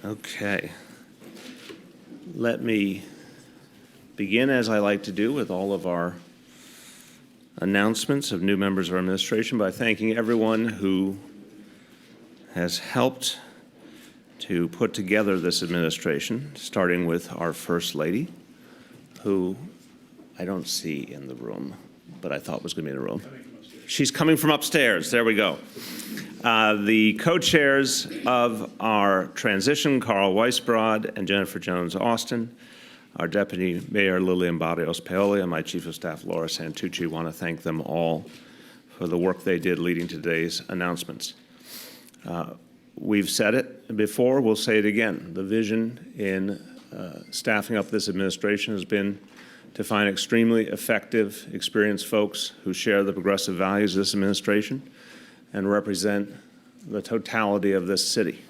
Okay. Let me begin, as I like to do, with all of our announcements of new members of our administration by thanking everyone who has helped to put together this administration, starting with our First Lady, who I don't see in the room, but I thought was going to be in the room. She's coming from upstairs. There we go. The co-chairs of our transition, Carl Weisbrod and Jennifer Jones-Austin, our Deputy Mayor Lillian Barrios-Paoli, and my Chief of Staff Laura Santucci. Want to thank them all for the work they did leading to today's announcements. We've said it before, we'll say it again. The vision in staffing up this administration has been to find extremely effective, experienced folks who share the progressive values of this administration and represent the totality of this city.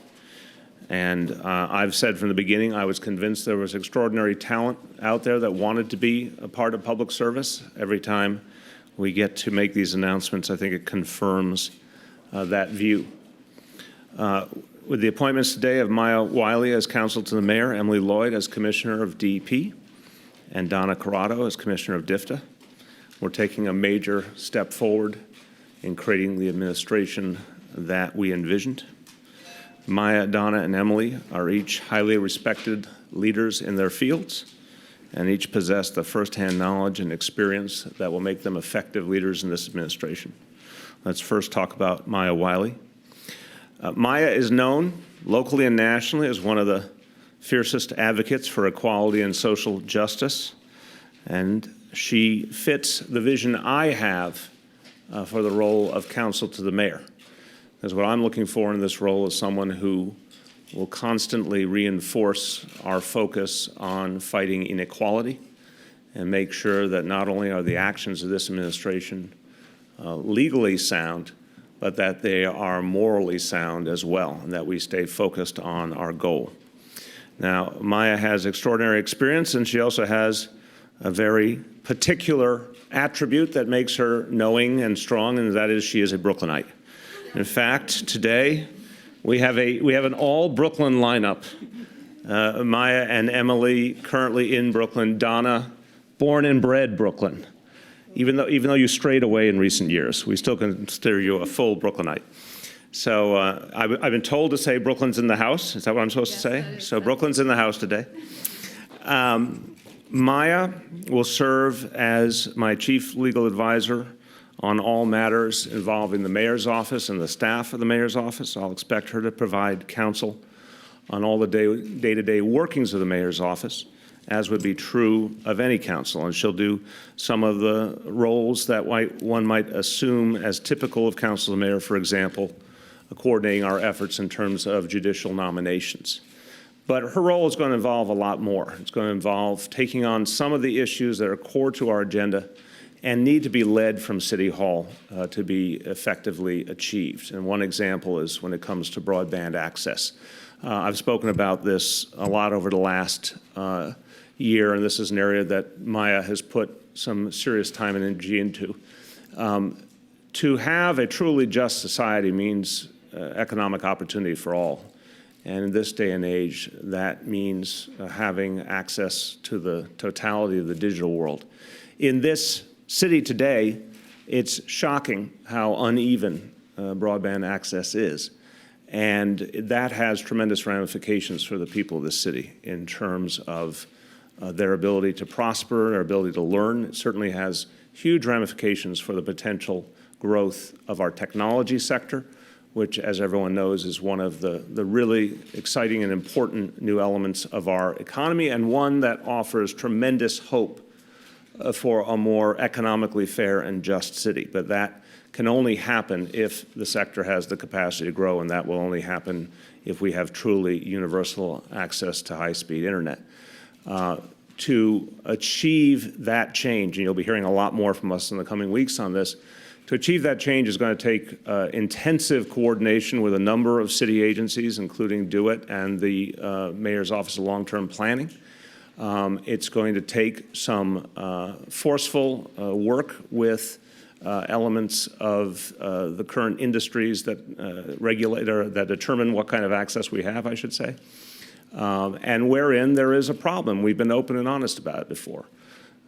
And I've said from the beginning, I was convinced there was extraordinary talent out there that wanted to be a part of public service. Every time we get to make these announcements, I think it confirms that view. With the appointments today of Maya Wiley as counsel to the mayor, Emily Lloyd as commissioner of DEP, and Donna Corrado as commissioner of DFTA, we're taking a major step forward in creating the administration that we envisioned. Maya, Donna, and Emily are each highly respected leaders in their fields, and each possess the firsthand knowledge and experience that will make them effective leaders in this administration. Let's first talk about Maya Wiley. Maya is known locally and nationally as one of the fiercest advocates for equality and social justice, and she fits the vision I have for the role of counsel to the mayor. Because what I'm looking for in this role is someone who will constantly reinforce our focus on fighting inequality and make sure that not only are the actions of this administration legally sound, but that they are morally sound as well, and that we stay focused on our goal. Now, Maya has extraordinary experience, and she also has a very particular attribute that makes her knowing and strong, and that is she is a Brooklynite. In fact, today we have an all Brooklyn lineup. Maya and Emily currently in Brooklyn. Donna, born and bred Brooklyn. Even though you strayed away in recent years, we still consider you a full Brooklynite. So I've been told to say Brooklyn's in the house. Is that what I'm supposed to say? So Brooklyn's in the house today. Maya will serve as my chief legal advisor on all matters involving the mayor's office and the staff of the mayor's office. I'll expect her to provide counsel on all the day-to-day workings of the mayor's office, as would be true of any counsel. And she'll do some of the roles that one might assume as typical of counsel to the mayor, for example, coordinating our efforts in terms of judicial nominations. But her role is going to involve a lot more. It's going to involve taking on some of the issues that are core to our agenda and need to be led from City Hall to be effectively achieved. And one example is when it comes to broadband access. I've spoken about this a lot over the last year, and this is an area that Maya has put some serious time and energy into. To have a truly just society means economic opportunity for all. And in this day and age, that means having access to the totality of the digital world. In this city today, it's shocking how uneven broadband access is. And that has tremendous ramifications for the people of this city in terms of their ability to prosper, their ability to learn. It certainly has huge ramifications for the potential growth of our technology sector, which, as everyone knows, is one of the really exciting and important new elements of our economy, and one that offers tremendous hope for a more economically fair and just city. But that can only happen if the sector has the capacity to grow, and that will only happen if we have truly universal access to high-speed internet. To achieve that change, and you'll be hearing a lot more from us in the coming weeks on this, to achieve that change is going to take intensive coordination with a number of city agencies, including DO-IT and the Mayor's Office of Long-Term Planning. It's going to take some forceful work with elements of the current industries that regulate or that determine what kind of access we have, I should say. and wherein there is a problem. We've been open and honest about it before.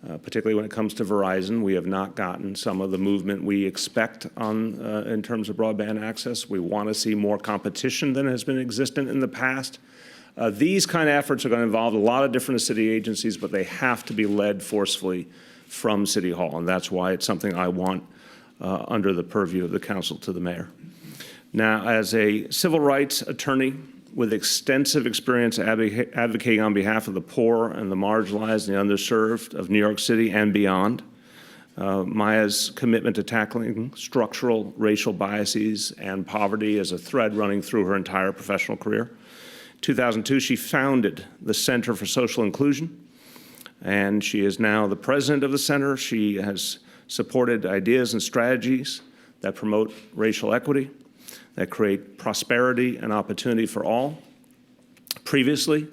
Particularly when it comes to Verizon, we have not gotten some of the movement we expect in terms of broadband access. We want to see more competition than has been existent in the past. These kind of efforts are going to involve a lot of different city agencies, but they have to be led forcefully from City Hall, and that's why it's something I want under the purview of the council to the mayor. Now, as a civil rights attorney with extensive experience advocating on behalf of the poor and the marginalized and the underserved of New York City and beyond, Maya's commitment to tackling structural racial biases and poverty is a thread running through her entire professional career. In 2002, she founded the Center for Social Inclusion, and she is now the president of the center. She has supported ideas and strategies that promote racial equity, that create prosperity and opportunity for all. Previously,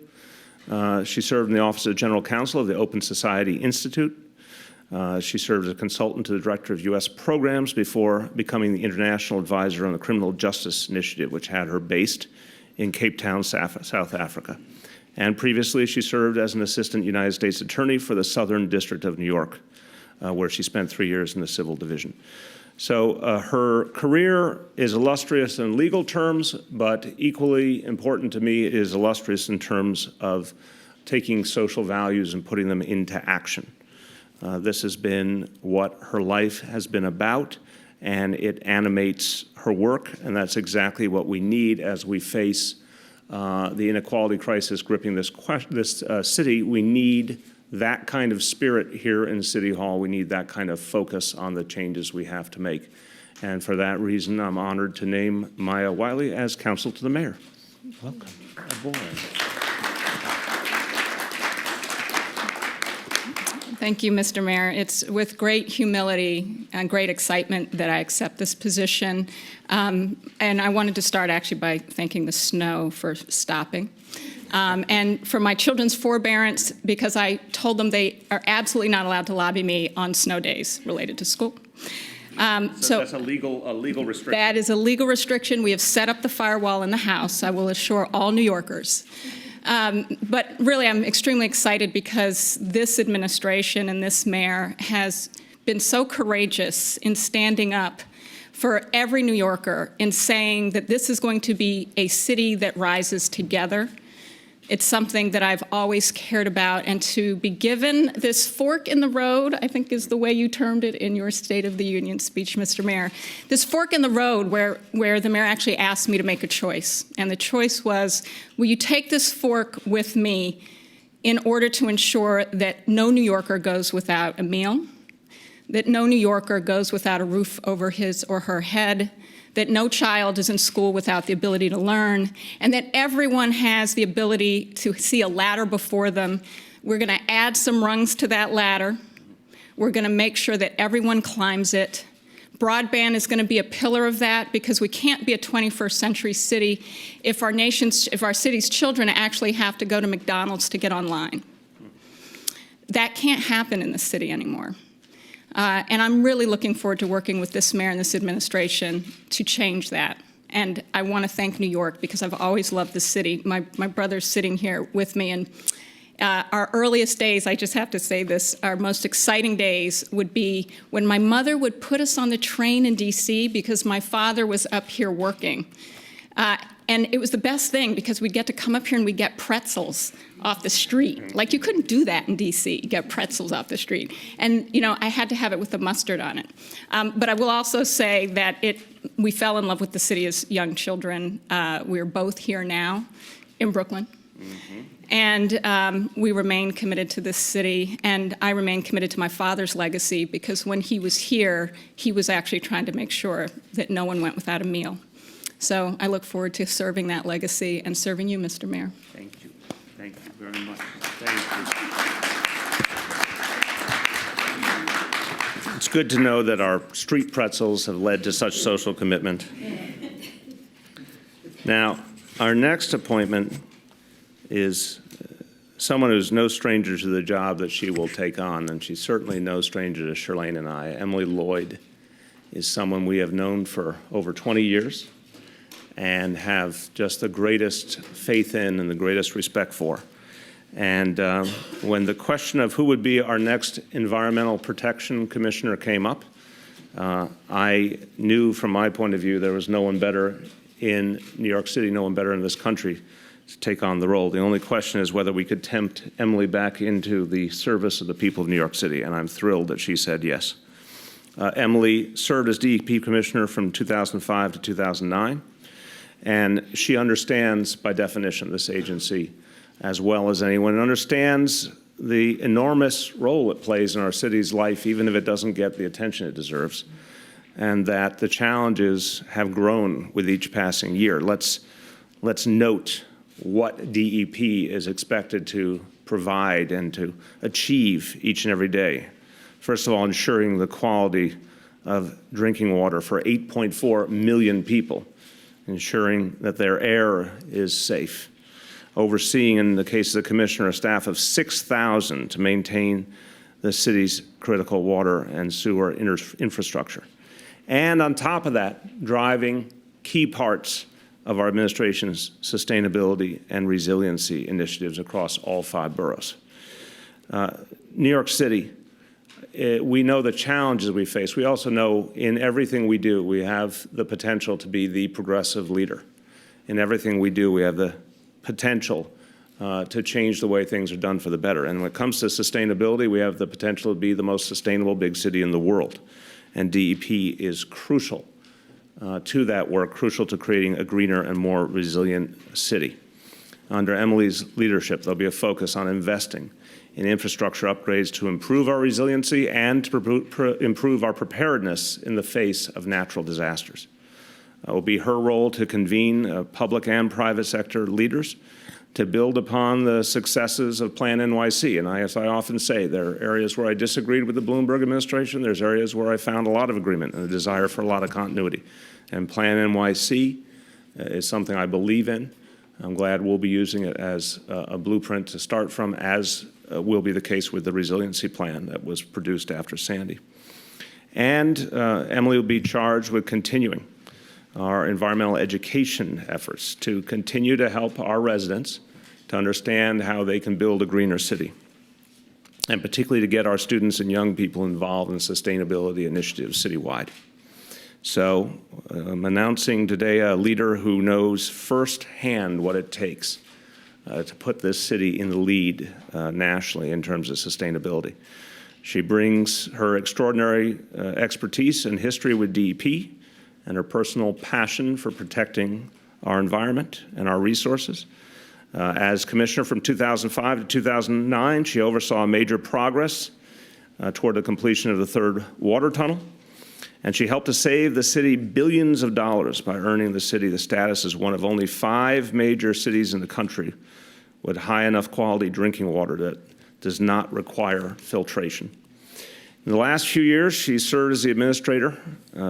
she served in the Office of General Counsel of the Open Society Institute. She served as a consultant to the Director of U.S. Programs before becoming the International Advisor on the Criminal Justice Initiative, which had her based in Cape Town, South Africa. And previously, she served as an Assistant United States Attorney for the Southern District of New York, where she spent 3 years in the Civil Division. So her career is illustrious in legal terms, but equally important to me is illustrious in terms of taking social values and putting them into action. This has been what her life has been about, and it animates her work, and that's exactly what we need as we face the inequality crisis gripping this city. We need that kind of spirit here in City Hall. We need that kind of focus on the changes we have to make. And for that reason, I'm honored to name Maya Wiley as counsel to the mayor. Welcome aboard. Thank you, Mr. Mayor. It's with great humility and great excitement that I accept this position. And I wanted to start actually by thanking the snow for stopping. And for my children's forbearance, because I told them they are absolutely not allowed to lobby me on snow days related to school. So that's a legal restriction? That is a legal restriction. We have set up the firewall in the House. I will assure all New Yorkers. But really, I'm extremely excited because this administration and this mayor has been so courageous in standing up for every New Yorker in saying that this is going to be a city that rises together. It's something that I've always cared about, and to be given this fork in the road, I think is the way you termed it in your State of the Union speech, Mr. Mayor, this fork in the road where the mayor actually asked me to make a choice. And the choice was, will you take this fork with me in order to ensure that no New Yorker goes without a meal, that no New Yorker goes without a roof over his or her head, that no child is in school without the ability to learn, and that everyone has the ability to see a ladder before them. We're going to add some rungs to that ladder. We're going to make sure that everyone climbs it. Broadband is going to be a pillar of that, because we can't be a 21st century city if our city's children actually have to go to McDonald's to get online. That can't happen in the city anymore. And I'm really looking forward to working with this mayor and this administration to change that. And I want to thank New York, because I've always loved the city. My brother's sitting here with me, and our earliest days, I just have to say this, our most exciting days would be when my mother would put us on the train in DC because my father was up here working. And it was the best thing, because we'd get to come up here and we'd get pretzels off the street. Like, you couldn't do that in DC, get pretzels off the street. And, you know, I had to have it with the mustard on it. But I will also say that we fell in love with the city as young children. We're both here now in Brooklyn. Mm-hmm. And we remain committed to this city. And I remain committed to my father's legacy, because when he was here, he was actually trying to make sure that no one went without a meal. So I look forward to serving that legacy and serving you, Mr. Mayor. Thank you. Thank you very much. Thank you. It's good to know that our street pretzels have led to such social commitment. Now, our next appointment is someone who's no stranger to the job that she will take on, and she's certainly no stranger to Shirlane and I. Emily Lloyd is someone we have known for over 20 years. and have just the greatest faith in and the greatest respect for. And when the question of who would be our next Environmental Protection Commissioner came up, I knew from my point of view there was no one better in New York City, no one better in this country to take on the role. The only question is whether we could tempt Emily back into the service of the people of New York City, and I'm thrilled that she said yes. Emily served as DEP Commissioner from 2005 to 2009, and she understands, by definition, this agency as well as anyone, and understands the enormous role it plays in our city's life, even if it doesn't get the attention it deserves, and that the challenges have grown with each passing year. Let's note what DEP is expected to provide and to achieve each and every day. First of all, ensuring the quality of drinking water for 8.4 million people, ensuring that their air is safe, overseeing, in the case of the commissioner, a staff of 6,000 to maintain the city's critical water and sewer infrastructure. And on top of that, driving key parts of our administration's sustainability and resiliency initiatives across all 5 boroughs. New York City, we know the challenges we face. We also know in everything we do, we have the potential to be the progressive leader. In everything we do, we have the potential to change the way things are done for the better. And when it comes to sustainability, we have the potential to be the most sustainable big city in the world. And DEP is crucial to that work, crucial to creating a greener and more resilient city. Under Emily's leadership, there'll be a focus on investing in infrastructure upgrades to improve our resiliency and to improve our preparedness in the face of natural disasters. It will be her role to convene public and private sector leaders to build upon the successes of Plan NYC. And as I often say, there are areas where I disagreed with the Bloomberg administration. There's areas where I found a lot of agreement and a desire for a lot of continuity. And Plan NYC is something I believe in. I'm glad we'll be using it as a blueprint to start from, as will be the case with the resiliency plan that was produced after Sandy. And Emily will be charged with continuing our environmental education efforts to continue to help our residents to understand how they can build a greener city, and particularly to get our students and young people involved in sustainability initiatives citywide. So I'm announcing today a leader who knows firsthand what it takes to put this city in the lead nationally in terms of sustainability. She brings her extraordinary expertise and history with DEP and her personal passion for protecting our environment and our resources. As commissioner from 2005 to 2009, she oversaw major progress toward the completion of the 3rd water tunnel, and she helped to save the city billions of dollars by earning the city the status as one of only 5 major cities in the country with high enough quality drinking water that does not require filtration. In the last few years, she served as the administrator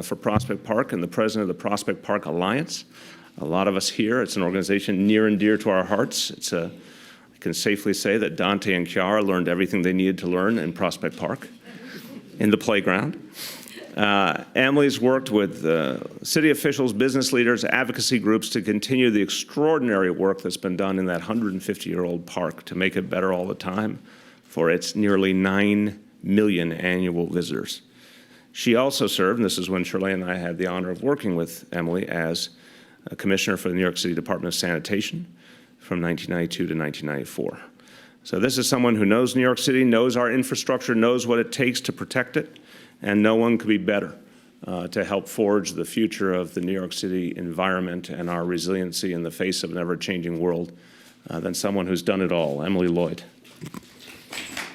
for Prospect Park and the president of the Prospect Park Alliance. A lot of us here, it's an organization near and dear to our hearts. I can safely say that Dante and Chiara learned everything they needed to learn in Prospect Park, in the playground. Emily's worked with city officials, business leaders, advocacy groups to continue the extraordinary work that's been done in that 150-year-old park to make it better all the time for its nearly 9 million annual visitors. She also served, and this is when Shirley and I had the honor of working with Emily, as a commissioner for the New York City Department of Sanitation from 1992 to 1994. So this is someone who knows New York City, knows our infrastructure, knows what it takes to protect it, and no one could be better to help forge the future of the New York City environment and our resiliency in the face of an ever-changing world than someone who's done it all, Emily Lloyd.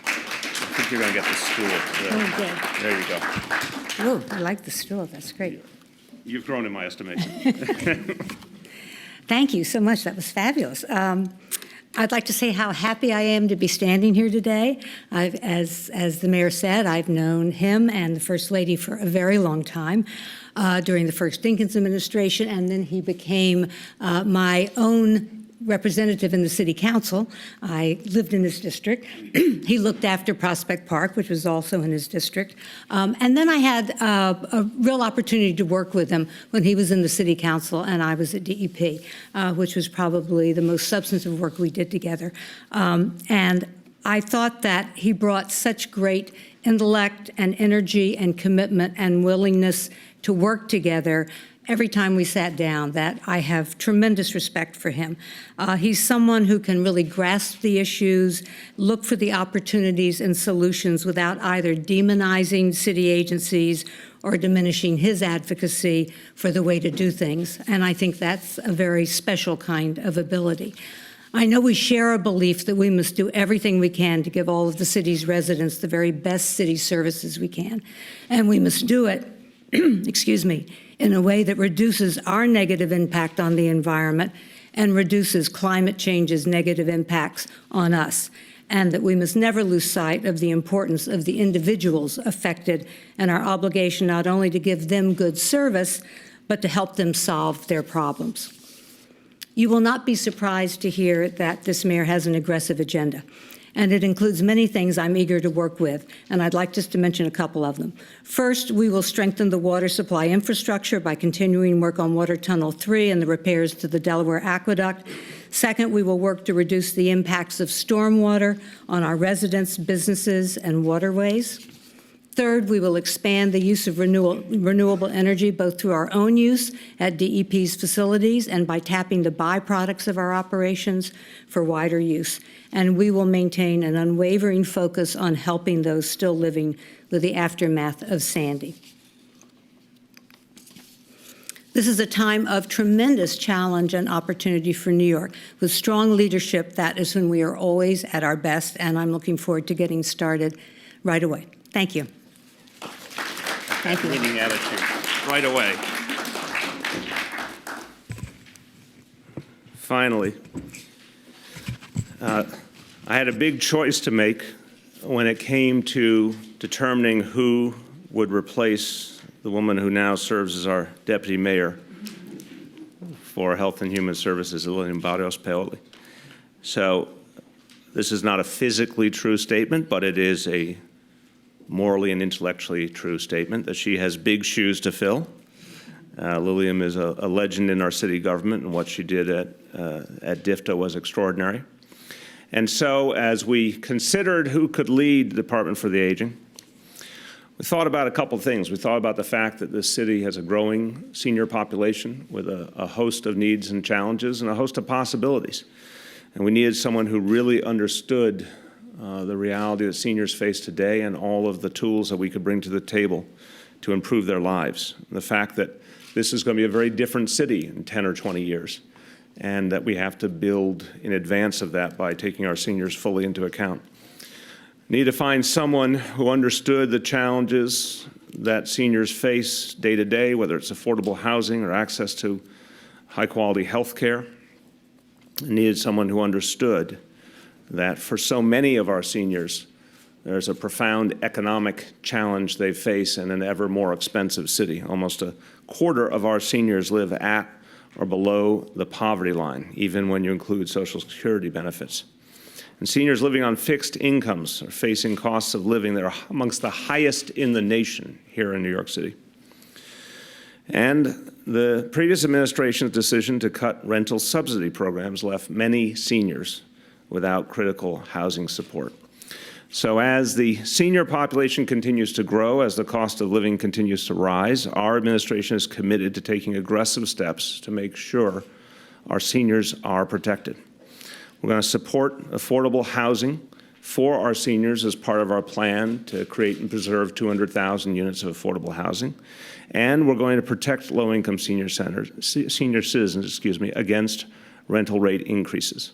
I think you're going to get the stool. Oh, good. There you go. Oh, I like the stool. That's great. You've grown in my estimation. Thank you so much. That was fabulous. I'd like to say how happy I am to be standing here today. As the mayor said, I've known him and the First Lady for a very long time, during the first Dinkins administration, and then he became my own representative in the city council. I lived in his district. He looked after Prospect Park, which was also in his district. And then I had a real opportunity to work with him when he was in the city council and I was at DEP, which was probably the most substantive work we did together. And I thought that he brought such great intellect and energy and commitment and willingness to work together every time we sat down that I have tremendous respect for him. He's someone who can really grasp the issues, look for the opportunities and solutions without either demonizing city agencies or diminishing his advocacy for the way to do things. And I think that's a very special kind of ability. I know we share a belief that we must do everything we can to give all of the city's residents the very best city services we can. And we must do it, excuse me, in a way that reduces our negative impact on the environment and reduces climate change's negative impacts on us, and that we must never lose sight of the importance of the individuals affected and our obligation not only to give them good service, but to help them solve their problems. You will not be surprised to hear that this mayor has an aggressive agenda, and it includes many things I'm eager to work with, and I'd like just to mention a couple of them. First, we will strengthen the water supply infrastructure by continuing work on Water Tunnel 3 and the repairs to the Delaware Aqueduct. Second, we will work to reduce the impacts of stormwater on our residents, businesses, and waterways. Third, we will expand the use of renewable energy, both through our own use at DEP's facilities and by tapping the byproducts of our operations for wider use. And we will maintain an unwavering focus on helping those still living with the aftermath of Sandy. This is a time of tremendous challenge and opportunity for New York. With strong leadership, that is when we are always at our best, and I'm looking forward to getting started right away. Thank you. Thank you. Winning attitude, right away. Finally, I had a big choice to make when it came to determining who would replace the woman who now serves as our deputy mayor for Health and Human Services, Lillian Barrios Paoli. So this is not a physically true statement, but it is a morally and intellectually true statement that she has big shoes to fill. Lillian is a legend in our city government, and what she did at DFTA was extraordinary. And so as we considered who could lead the Department for the Aging, we thought about a couple things. We thought about the fact that this city has a growing senior population with a host of needs and challenges and a host of possibilities. And we needed someone who really understood the reality that seniors face today and all of the tools that we could bring to the table to improve their lives. The fact that this is going to be a very different city in 10 or 20 years, and that we have to build in advance of that by taking our seniors fully into account. Need to find someone who understood the challenges that seniors face day to day, whether it's affordable housing or access to high-quality health care. Needed someone who understood that for so many of our seniors, there's a profound economic challenge they face in an ever more expensive city. Almost a quarter of our seniors live at or below the poverty line, even when you include Social Security benefits. And seniors living on fixed incomes are facing costs of living that are amongst the highest in the nation here in New York City. And the previous administration's decision to cut rental subsidy programs left many seniors without critical housing support. So as the senior population continues to grow, as the cost of living continues to rise, our administration is committed to taking aggressive steps to make sure our seniors are protected. We're going to support affordable housing for our seniors as part of our plan to create and preserve 200,000 units of affordable housing. And we're going to protect low-income senior citizens, against rental rate increases.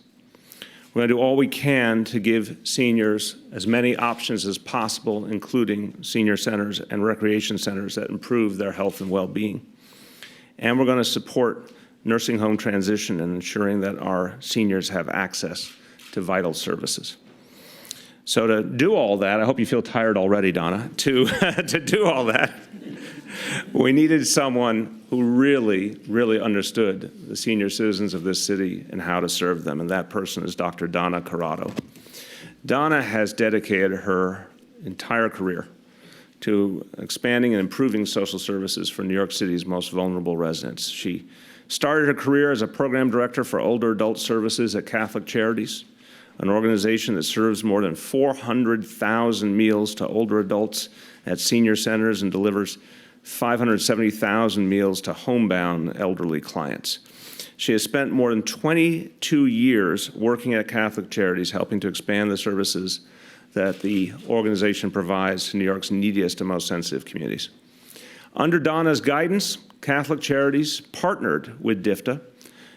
We're going to do all we can to give seniors as many options as possible, including senior centers and recreation centers that improve their health and well-being. And we're going to support nursing home transition and ensuring that our seniors have access to vital services. So to do all that, I hope you feel tired already, Donna, to do all that, We needed someone who really, really understood the senior citizens of this city and how to serve them, and that person is Dr. Donna Corrado. Donna has dedicated her entire career to expanding and improving social services for New York City's most vulnerable residents. She started her career as a program director for older adult services at Catholic Charities, an organization that serves more than 400,000 meals to older adults at senior centers and delivers 570,000 meals to homebound elderly clients. She has spent more than 22 years working at Catholic Charities, helping to expand the services that the organization provides to New York's neediest and most sensitive communities. Under Donna's guidance, Catholic Charities partnered with DFTA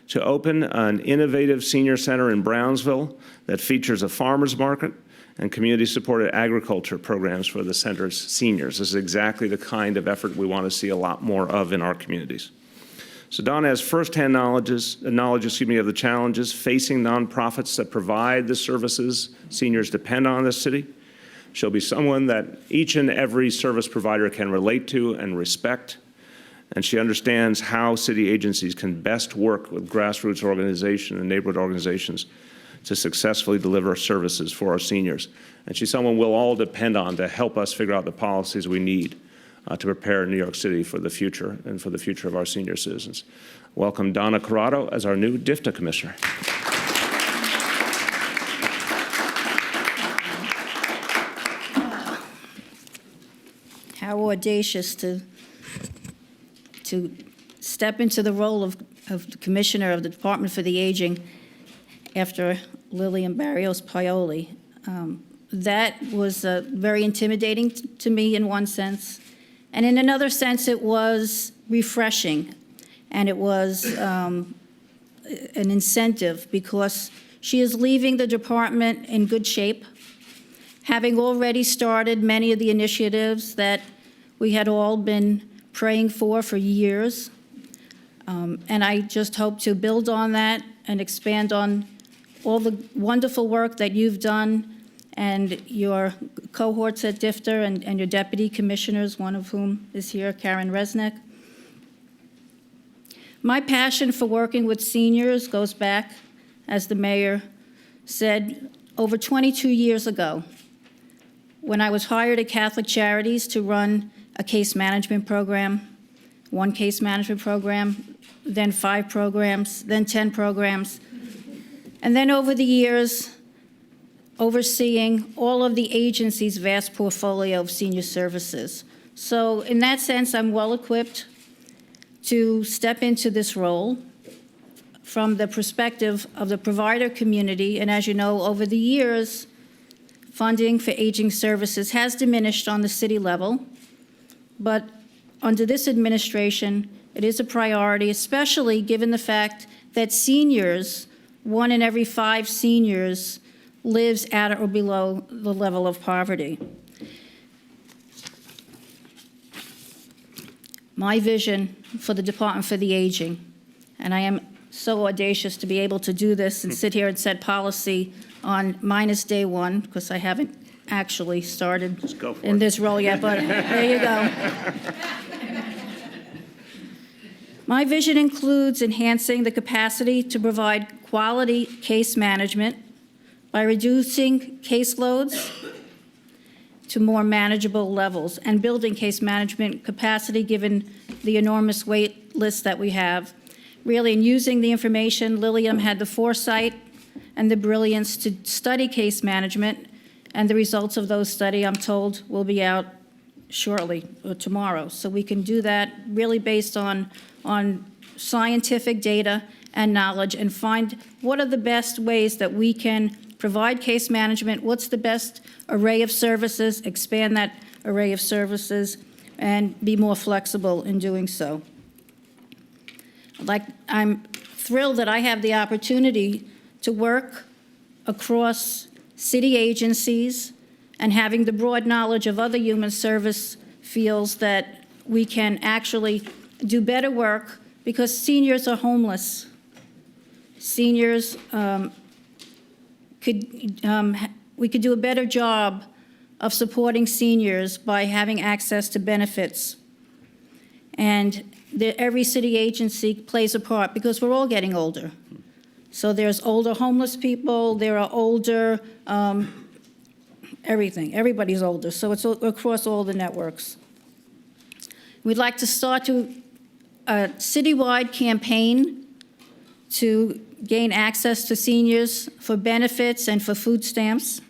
to open an innovative senior center in Brownsville that features a farmer's market and community-supported agriculture programs for the center's seniors. This is exactly the kind of effort we want to see a lot more of in our communities. So Donna has firsthand knowledge of the challenges facing nonprofits that provide the services seniors depend on in this city. She'll be someone that each and every service provider can relate to and respect, and she understands how city agencies can best work with grassroots organizations and neighborhood organizations to successfully deliver services for our seniors. And she's someone we'll all depend on to help us figure out the policies we need to prepare New York City for the future and for the future of our senior citizens. Welcome Donna Corrado as our new DFTA Commissioner. How audacious to step into the role of the Commissioner of the Department for the Aging after Lillian Barrios Paoli. That was very intimidating to me in one sense. And in another sense, it was refreshing. And it was an incentive because she is leaving the department in good shape, having already started many of the initiatives that we had all been praying for years. And I just hope to build on that and expand on all the wonderful work that you've done and your cohorts at DFTA and your deputy commissioners, one of whom is here, Karen Resnick. My passion for working with seniors goes back, as the mayor said, over 22 years ago, when I was hired at Catholic Charities to run a case management program, one case management program, then 5 programs, then 10 programs, and then over the years, overseeing all of the agency's vast portfolio of senior services. So in that sense, I'm well-equipped to step into this role from the perspective of the provider community. And as you know, over the years, funding for aging services has diminished on the city level. But under this administration, it is a priority, especially given the fact that seniors, 1 in every 5 seniors, lives at or below the level of poverty. My vision for the Department for the Aging, and I am so audacious to be able to do this and sit here and set policy on minus day 1, because I haven't actually started in this role yet, but there you go. My vision includes enhancing the capacity to provide quality case management by reducing caseloads to more manageable levels and building case management capacity given the enormous wait list that we have. Really, in using the information, Lillian had the foresight and the brilliance to study case management, and the results of those studies, I'm told, will be out shortly or tomorrow. So we can do that really based on scientific data and knowledge and find what are the best ways that we can provide case management, what's the best array of services, expand that array of services, and be more flexible in doing so. I'm thrilled that I have the opportunity to work across city agencies and having the broad knowledge of other human service fields that we can actually do better work because seniors are homeless. Seniors we could do a better job of supporting seniors by having access to benefits. And every city agency plays a part because we're all getting older. So there's older homeless people, there are older, everything. Everybody's older, so it's across all the networks. We'd like to start a citywide campaign to gain access to seniors for benefits and for food stamps,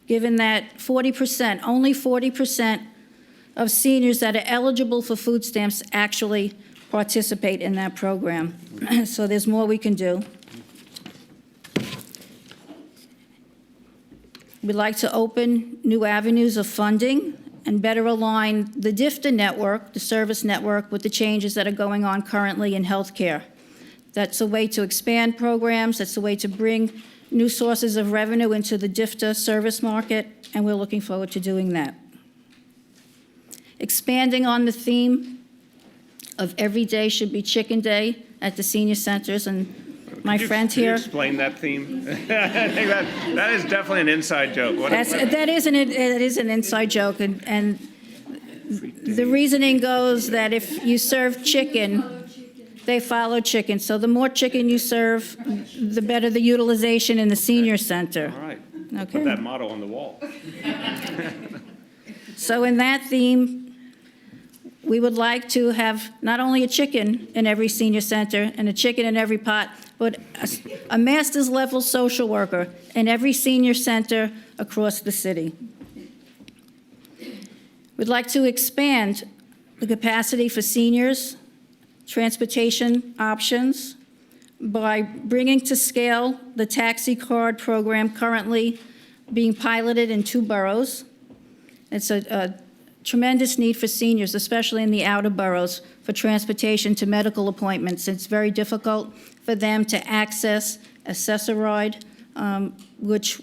given that 40%, only 40% of seniors that are eligible for food stamps actually participate in that program. So there's more we can do. We'd like to open new avenues of funding and better align the DFTA network, the service network, with the changes that are going on currently in healthcare. That's a way to expand programs. That's a way to bring new sources of revenue into the DFTA service market, and we're looking forward to doing that. Expanding on the theme of every day should be Chicken Day at the senior centers, and my friend Could you here. explain that theme? I think that is definitely an inside joke. That is an inside joke, and the reasoning goes that if you serve chicken, they follow chicken. So the more chicken you serve, the better the utilization in the senior center. All right. Okay. Put that motto on the wall. So in that theme, we would like to have not only a chicken in every senior center and a chicken in every pot, but a master's level social worker in every senior center across the city. We'd like to expand the capacity for seniors, transportation options, by bringing to scale the taxi card program currently being piloted in 2 boroughs. It's a tremendous need for seniors, especially in the outer boroughs, for transportation to medical appointments. It's very difficult for them to access assessor ride, which,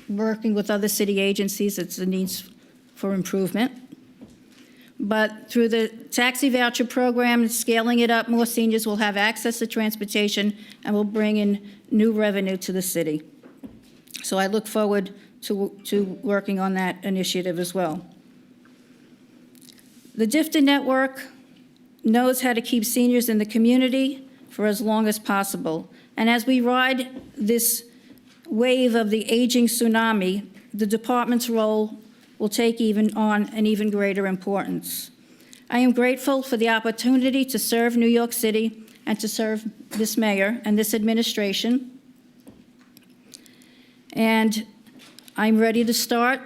working with other city agencies, it's a need for improvement. But through the taxi voucher program and scaling it up, more seniors will have access to transportation and will bring in new revenue to the city. So I look forward to working on that initiative as well. The DFTA network knows how to keep seniors in the community for as long as possible. And as we ride this wave of the aging tsunami, the department's role will take on an even greater importance. I am grateful for the opportunity to serve New York City and to serve this mayor and this administration. And I'm ready to start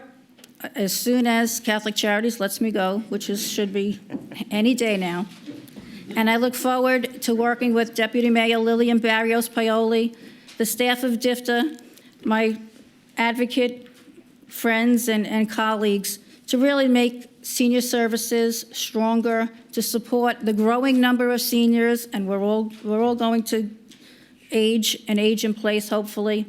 as soon as Catholic Charities lets me go, which should be any day now. And I look forward to working with Deputy Mayor Lillian Barrios Paoli, the staff of DFTA, my advocate friends and colleagues, to really make senior services stronger, to support the growing number of seniors, and we're all going to age in place, hopefully,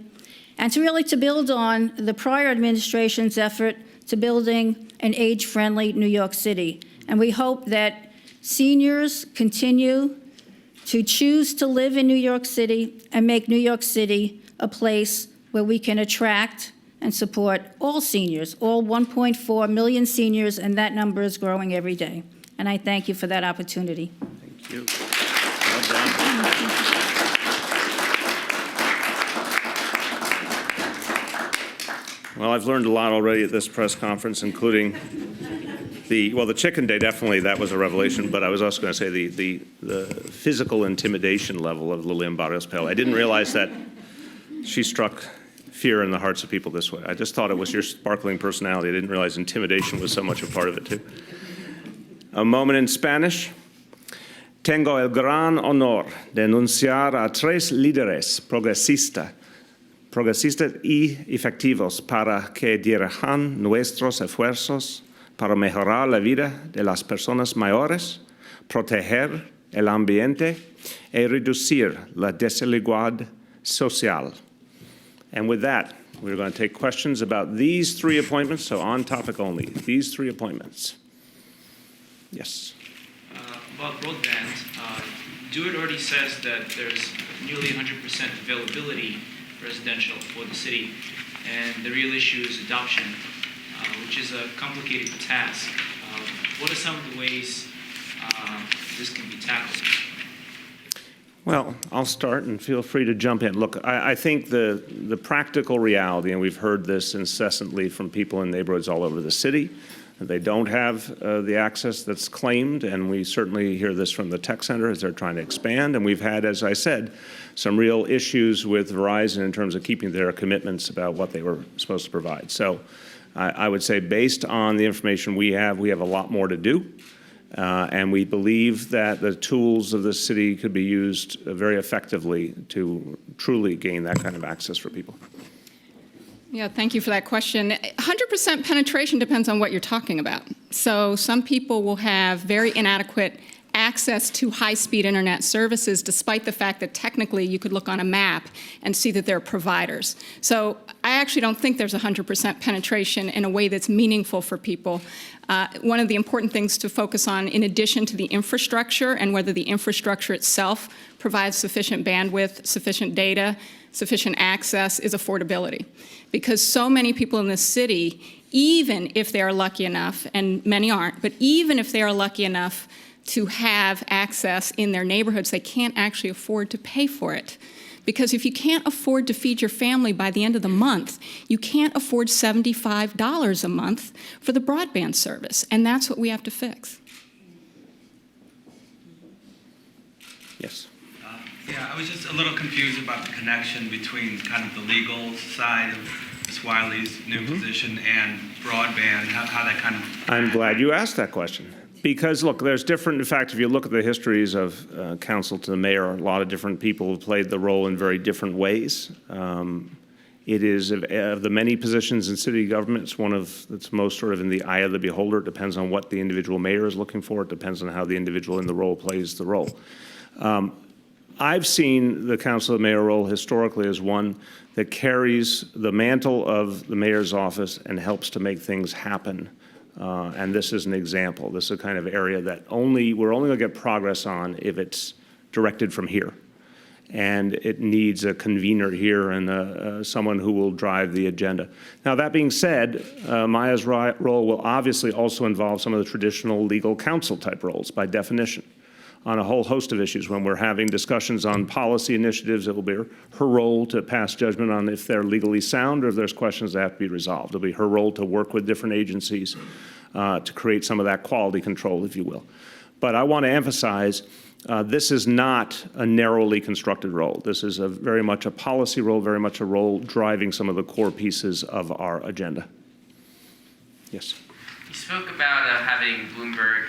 and to build on the prior administration's effort to building an age-friendly New York City. And we hope that seniors continue to choose to live in New York City and make New York City a place where we can attract and support all seniors, all 1.4 million seniors, and that number is growing every day. And I thank you for that opportunity. Thank you. Well done. Well, I've learned a lot already at this press conference, including the Chicken Day, definitely, that was a revelation, but I was also going to say the physical intimidation level of Lillian Barrios Paoli. I didn't realize that she struck fear in the hearts of people this way. I just thought it was your sparkling personality. I didn't realize intimidation was so much a part of it, too. A moment in Spanish. Tengo el gran honor de anunciar a 3 líderes progresistas y efectivos para que dirijan nuestros esfuerzos para mejorar la vida de las personas mayores, proteger el ambiente y reducir la desigualdad social. And with that, we're going to take questions about these 3 appointments, so on topic only, these 3 appointments. Yes. About broadband, DO IT already says that there's nearly 100% availability residential for the city, and the real issue is adoption, which is a complicated task. What are some of the ways this can be tackled? Well, I'll start and feel free to jump in. Look, I think the practical reality, and we've heard this incessantly from people in neighborhoods all over the city, they don't have the access that's claimed, and we certainly hear this from the tech center as they're trying to expand. And we've had, as I said, some real issues with Verizon in terms of keeping their commitments about what they were supposed to provide. So I would say based on the information we have a lot more to do. And we believe that the tools of the city could be used very effectively to truly gain that kind of access for people. Yeah, thank you for that question. 100% penetration depends on what you're talking about. So some people will have very inadequate access to high-speed internet services, despite the fact that technically you could look on a map and see that there are providers. So I actually don't think there's 100% penetration in a way that's meaningful for people. One of the important things to focus on, in addition to the infrastructure and whether the infrastructure itself provides sufficient bandwidth, sufficient data, sufficient access, is affordability. Because so many people in this city, even if they are lucky enough, and many aren't, but even if they are lucky enough to have access in their neighborhoods, they can't actually afford to pay for it. Because if you can't afford to feed your family by the end of the month, you can't afford $75 a month for the broadband service, and that's what we have to fix. Yes. Yeah, I was just a little confused about the connection between kind of the legal side of Ms. Wiley's new position and broadband, how that kind of... I'm glad you asked that question. Because, look, there's different, in fact, if you look at the histories of council to the mayor, a lot of different people have played the role in very different ways. It is, of the many positions in city government, it's one of that's most sort of in the eye of the beholder. It depends on what the individual mayor is looking for. It depends on how the individual in the role plays the role. I've seen the council of mayor role historically as one that carries the mantle of the mayor's office and helps to make things happen. And this is an example. This is a kind of area that we're only going to get progress on if it's directed from here. And it needs a convener here and someone who will drive the agenda. Now, that being said, Maya's role will obviously also involve some of the traditional legal counsel type roles by definition on a whole host of issues. When we're having discussions on policy initiatives, it will be her role to pass judgment on if they're legally sound or if there's questions that have to be resolved. It'll be her role to work with different agencies to create some of that quality control, if you will. But I want to emphasize this is not a narrowly constructed role. This is very much a policy role, very much a role driving some of the core pieces of our agenda. Yes. You spoke about having Bloomberg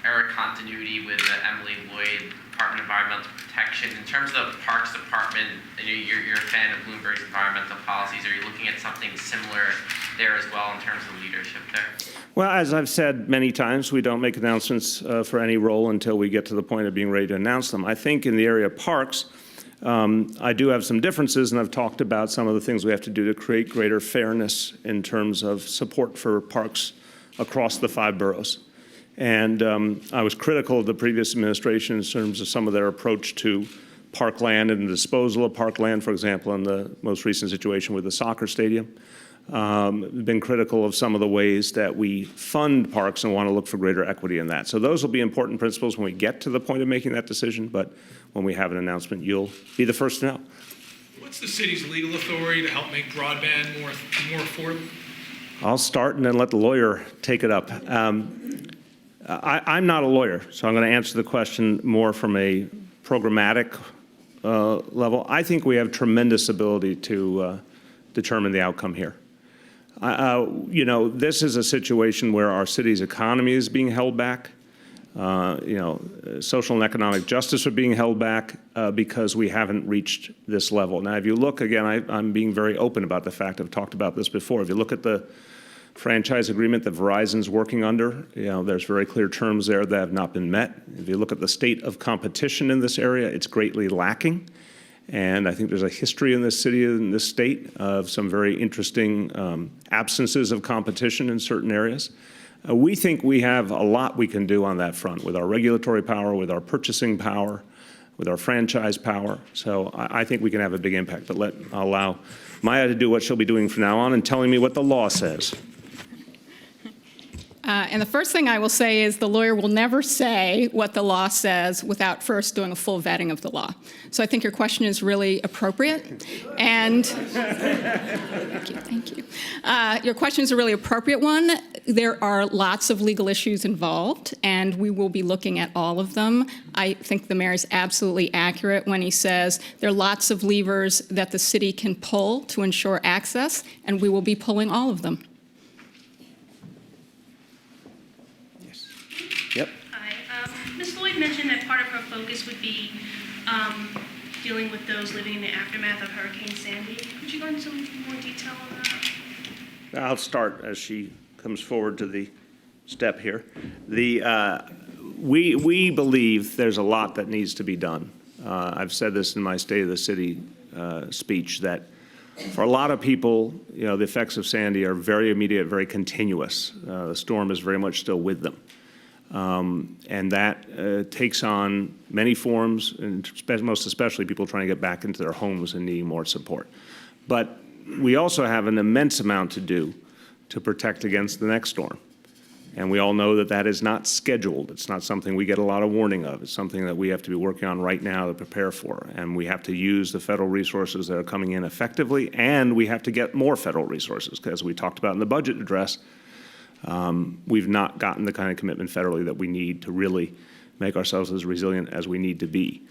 era continuity with Emily Lloyd, Department of Environmental Protection. In terms of the Parks Department, you're a fan of Bloomberg's environmental policies. Are you looking at something similar there as well in terms of leadership there? Well, as I've said many times, we don't make announcements for any role until we get to the point of being ready to announce them. I think in the area of parks, I do have some differences, and I've talked about some of the things we have to do to create greater fairness in terms of support for parks across the 5 boroughs. And I was critical of the previous administration in terms of some of their approach to parkland and the disposal of parkland, for example, in the most recent situation with the soccer stadium. Been critical of some of the ways that we fund parks and want to look for greater equity in that. So those will be important principles when we get to the point of making that decision, but when we have an announcement, you'll be the first to know. What's the city's legal authority to help make broadband more affordable? I'll start and then let the lawyer take it up. I'm not a lawyer, so I'm going to answer the question more from a programmatic level. I think we have tremendous ability to determine the outcome here. This is a situation where our city's economy is being held back. Social and economic justice are being held back because we haven't reached this level. Now, if you look, again, I'm being very open about the fact, I've talked about this before. If you look at the franchise agreement that Verizon's working under, there's very clear terms there that have not been met. If you look at the state of competition in this area, it's greatly lacking. And I think there's a history in this city, in this state, of some very interesting absences of competition in certain areas. We think we have a lot we can do on that front with our regulatory power, with our purchasing power, with our franchise power. So I think we can have a big impact. But I'll allow Maya to do what she'll be doing from now on and telling me what the law says. And the first thing I will say is the lawyer will never say what the law says without first doing a full vetting of the law. So I think your question is really appropriate. And thank you. Your question is a really appropriate one. There are lots of legal issues involved, and we will be looking at all of them. I think the mayor is absolutely accurate when he says there are lots of levers that the city can pull to ensure access, and we will be pulling all of them. Yep. Hi. Ms. Lloyd mentioned that part of her focus would be dealing with those living in the aftermath of Hurricane Sandy. Could you go into some more detail on that? I'll start as she comes forward to the step here. We believe there's a lot that needs to be done. I've said this in my State of the City speech, that for a lot of people, the effects of Sandy are very immediate, very continuous. The storm is very much still with them. And that takes on many forms, and most especially people trying to get back into their homes and needing more support. But we also have an immense amount to do to protect against the next storm. And we all know that that is not scheduled. It's not something we get a lot of warning of. It's something that we have to be working on right now to prepare for. And we have to use the federal resources that are coming in effectively, and we have to get more federal resources, because as we talked about in the budget address, we've not gotten the kind of commitment federally that we need to really make ourselves as resilient as we need to be.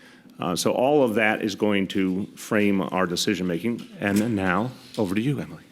So all of that is going to frame our decision making. And now, over to you, Emily.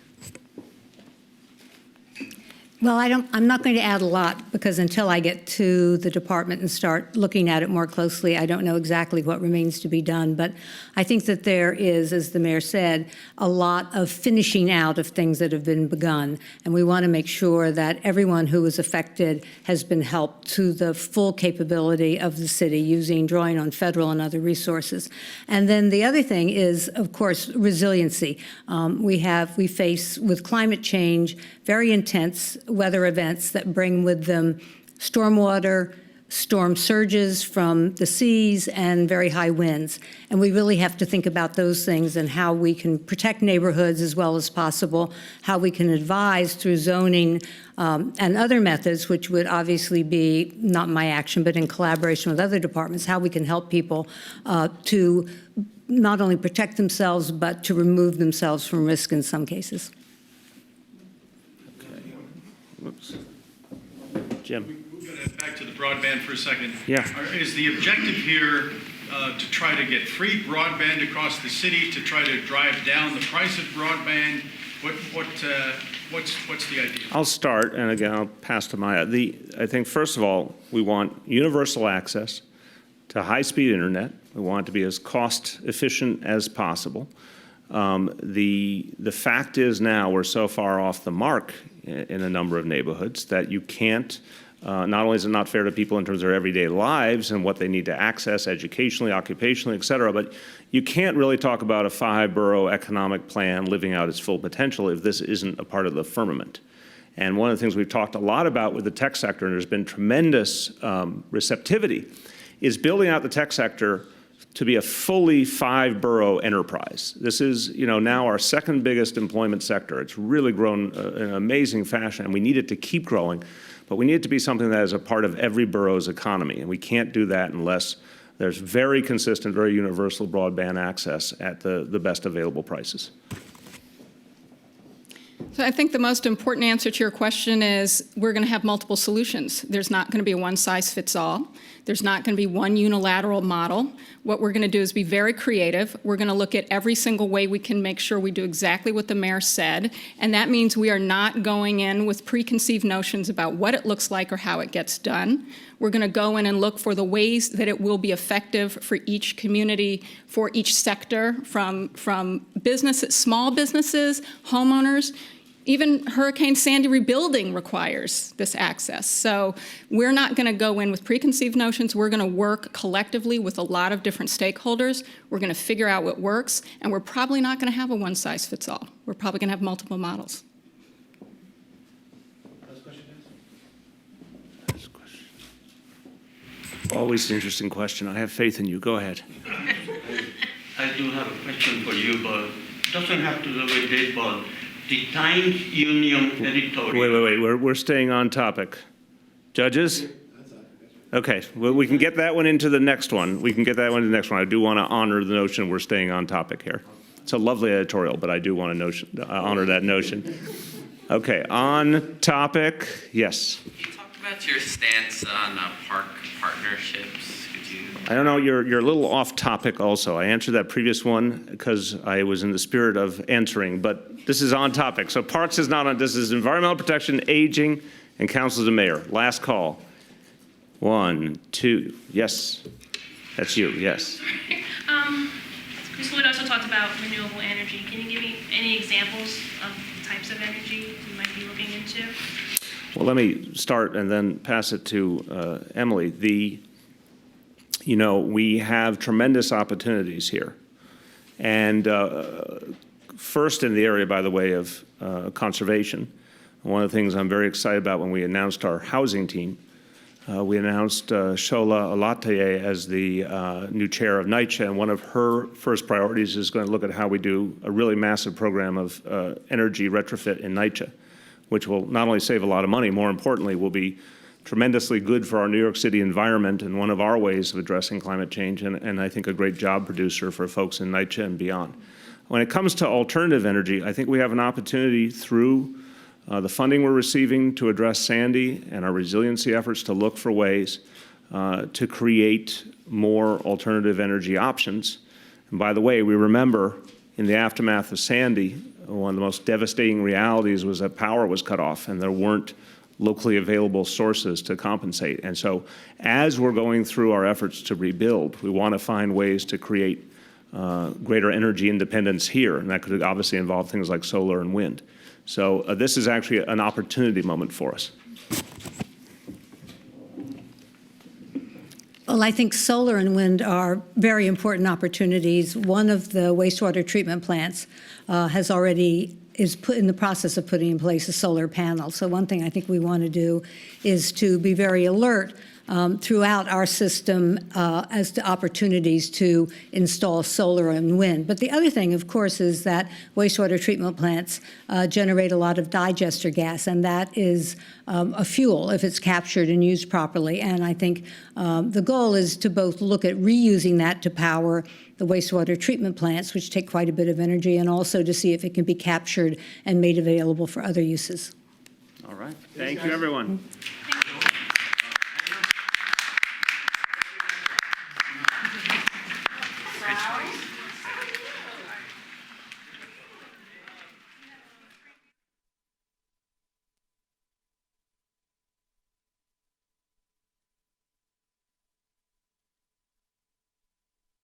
Well, I'm not going to add a lot, because until I get to the department and start looking at it more closely, I don't know exactly what remains to be done. But I think that there is, as the mayor said, a lot of finishing out of things that have been begun. And we want to make sure that everyone who is affected has been helped to the full capability of the city, drawing on federal and other resources. And then the other thing is, of course, resiliency. We face, with climate change, very intense weather events that bring with them stormwater, storm surges from the seas, and very high winds. And we really have to think about those things and how we can protect neighborhoods as well as possible, how we can advise through zoning and other methods, which would obviously be not my action, but in collaboration with other departments, how we can help people to not only protect themselves, but to remove themselves from risk in some cases. Whoops. Jim. Back to the broadband for a second. Yeah. Is the objective here to try to get free broadband across the city, to try to drive down the price of broadband? What's the idea? I'll start, and again, I'll pass to Maya. I think, first of all, we want universal access to high-speed internet. We want it to be as cost-efficient as possible. The fact is now we're so far off the mark in a number of neighborhoods that you can't, not only is it not fair to people in terms of their everyday lives and what they need to access educationally, occupationally, et cetera, but you can't really talk about a 5-borough economic plan living out its full potential if this isn't a part of the firmament. And one of the things we've talked a lot about with the tech sector, and there's been tremendous receptivity, is building out the tech sector to be a fully 5-borough enterprise. This is, now our second biggest employment sector. It's really grown in an amazing fashion, and we need it to keep growing, but we need it to be something that is a part of every borough's economy, and we can't do that unless there's very consistent, very universal broadband access at the best available prices. So I think the most important answer to your question is we're going to have multiple solutions. There's not going to be a one-size-fits-all. There's not going to be one unilateral model. What we're going to do is be very creative. We're going to look at every single way we can make sure we do exactly what the mayor said, and that means we are not going in with preconceived notions about what it looks like or how it gets done. We're going to go in and look for the ways that it will be effective for each community, for each sector, from businesses, small businesses, homeowners. Even Hurricane Sandy rebuilding requires this access. So we're not going to go in with preconceived notions. We're going to work collectively with a lot of different stakeholders. We're going to figure out what works, and we're probably not going to have a one-size-fits-all. We're probably going to have multiple models. Always an interesting question. I have faith in you. Go ahead. I do have a question for you, but it doesn't have to do with this, but the Times Union editorial. Wait. We're staying on topic. Judges? Okay, well, we can get that one into the next one. We can get that one into the next one. I do want to honor the notion we're staying on topic here. It's a lovely editorial, but I do want to honor that notion. Okay, on topic, yes. You talked about your stance on park partnerships. Could you? I don't know, you're a little off topic also. I answered that previous one because I was in the spirit of answering, but this is on topic. So parks is not on, this is environmental protection, aging, and council to mayor. Last call. 1, 2, yes. That's you, yes. Ms. Lloyd also talked about renewable energy. Can you give me any examples of types of energy you might be looking into? Well, let me start and then pass it to Emily. We have tremendous opportunities here. And first in the area, by the way, of conservation, one of the things I'm very excited about when we announced our housing team, we announced Shola Alataye as the new chair of NYCHA, and one of her first priorities is going to look at how we do a really massive program of energy retrofit in NYCHA, which will not only save a lot of money, more importantly, will be tremendously good for our New York City environment and one of our ways of addressing climate change, and I think a great job producer for folks in NYCHA and beyond. When it comes to alternative energy, I think we have an opportunity through the funding we're receiving to address Sandy and our resiliency efforts to look for ways to create more alternative energy options. And by the way, we remember in the aftermath of Sandy, one of the most devastating realities was that power was cut off and there weren't locally available sources to compensate. And so as we're going through our efforts to rebuild, we want to find ways to create greater energy independence here. And that could obviously involve things like solar and wind. So this is actually an opportunity moment for us. Well, I think solar and wind are very important opportunities. One of the wastewater treatment plants is put in the process of putting in place a solar panel. So one thing I think we want to do is to be very alert throughout our system as to opportunities to install solar and wind. But the other thing, of course, is that wastewater treatment plants generate a lot of digester gas, and that is a fuel if it's captured and used properly. And I think the goal is to both look at reusing that to power the wastewater treatment plants, which take quite a bit of energy, and also to see if it can be captured and made available for other uses. All right. Thank you, everyone.